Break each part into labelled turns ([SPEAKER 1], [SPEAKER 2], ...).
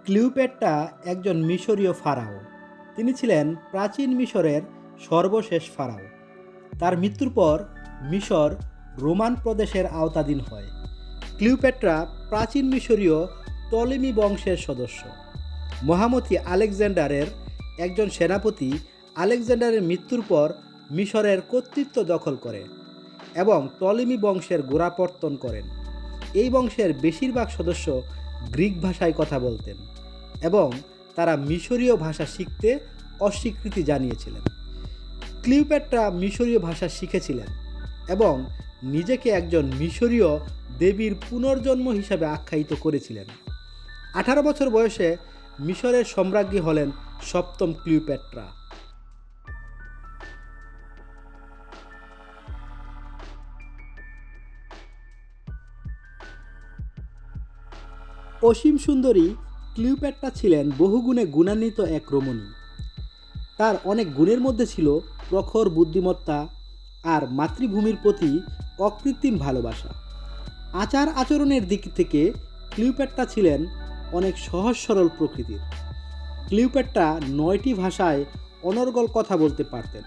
[SPEAKER 1] Cleopatra একজন মিশরীয় pharaoh. তিনি ছিলেন প্রাচীন মিশরের সর্বশেষ ফারাও। তার মৃত্যুর পর মিশর রোমান প্রদেশের আওতাধীন হয়। ক্লিওপেট্রা প্রাচীন মিশরীয় টলেমি বংশের সদস্য। মহামতি আলেকজান্ডারের একজন সেনাপতি আলেকজান্ডারের মৃত্যুর পর মিশরের কর্তৃত্ব দখল করে এবং টলেমি বংশের গোড়াপত্তন করেন। এই বংশের বেশিরভাগ সদস্য গ্রিক ভাষায় কথা বলতেন এবং তারা মিশরীয় ভাষা শিখতে অস্বীকৃতি জানিয়েছিলেন। ক্লিওপেট্রা মিশরীয় ভাষা শিখেছিলেন এবং নিজেকে একজন মিশরীয় দেবীর পুনর্জন্ম হিসাবে আখ্যায়িত করেছিলেন। 18 বছর বয়সে মিশরের সম্রাজ্ঞী হলেন সপ্তম ক্লিওপেট্রা। অসীম সুন্দরী ক্লিওপেট্রা ছিলেন বহুগুণে গুণান্বিত এক রমণী। তার অনেক গুণের মধ্যে ছিল প্রখর বুদ্ধিমত্তা আর মাতৃভূমির প্রতি অকৃত্রিম ভালোবাসা। আচার আচরণের দিক থেকে ক্লিওপেট্রা ছিলেন অনেক সহজ সরল প্রকৃতির। ক্লিওপেট্রা 9টি ভাষায় অনর্গল কথা বলতে পারতেন।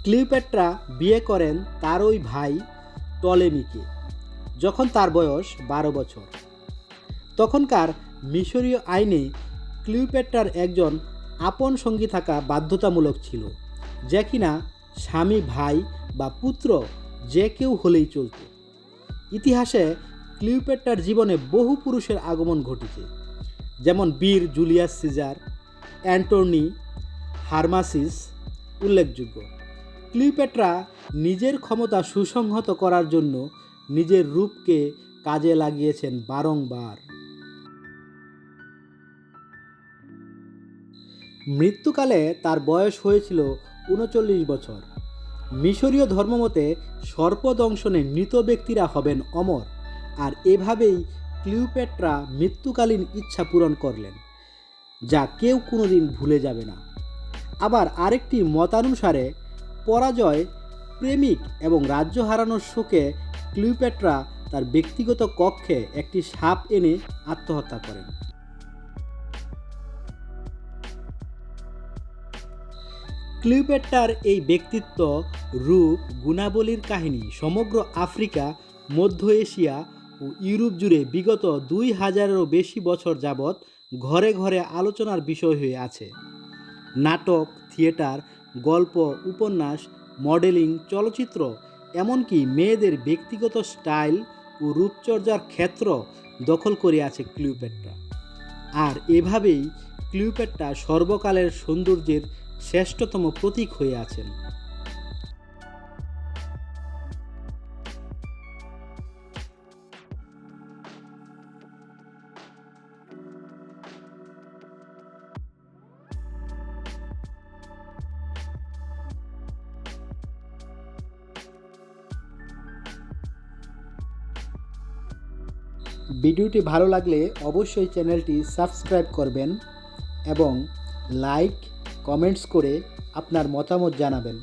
[SPEAKER 1] ক্লিওপেট্রা বিয়ে করেন তার ওই ভাই টলেমিকে যখন তার বয়স 12 বছর। তখনকার মিশরীয় আইনে ক্লিওপেট্রার একজন আপন সঙ্গী থাকা বাধ্যতামূলক ছিল, যা কিনা স্বামী, ভাই বা পুত্র যে কেউ হলেই চলত। ইতিহাসে ক্লিওপেট্রার জীবনে বহু পুরুষের আগমন ঘটেছে, যেমন বীর জুলিয়াস সিজার, অ্যান্টনি, হারমাসিস উল্লেখযোগ্য। ক্লিওপেট্রা নিজের ক্ষমতা সুসংহত করার জন্য নিজের রূপকে কাজে লাগিয়েছেন বারংবার। মৃত্যুকালে তার বয়স হয়েছিল 39 বছর। মিশরীয় ধর্মমতে সর্পদংশনে মৃত ব্যক্তিরা হবেন অমর, আর এভাবেই ক্লিওপেট্রা মৃত্যুকালীন ইচ্ছা পূরণ করলেন, যা কেউ কোনোদিন ভুলে যাবে না। আবার আরেকটি মতানুসারে পরাজয়, প্রেমিক এবং রাজ্য হারানোর শোকে ক্লিওপেট্রা তার ব্যক্তিগত কক্ষে একটি সাপ এনে আত্মহত্যা করেন। ক্লিওপেট্রার এই ব্যক্তিত্ব, রূপ, গুণাবলীর কাহিনী সমগ্র আফ্রিকা, মধ্য এশিয়া ও ইউরোপ জুড়ে বিগত 2000-এরও বেশি বছর যাবৎ ঘরে ঘরে আলোচনার বিষয় হয়ে আছে। নাটক, থিয়েটার, গল্প, উপন্যাস, মডেলিং, চলচ্চিত্র, এমনকি মেয়েদের ব্যক্তিগত স্টাইল ও রূপচর্চার ক্ষেত্র দখল করে আছে ক্লিওপেট্রা। আর এভাবেই ক্লিওপেট্রা সর্বকালের সৌন্দর্যের শ্রেষ্ঠতম প্রতীক হয়ে আছেন। ভিডিওটি ভালো লাগলে অবশ্যই চ্যানেলটি সাবস্ক্রাইব করবেন এবং লাইক, কমেন্টস করে আপনার মতামত জানাবেন।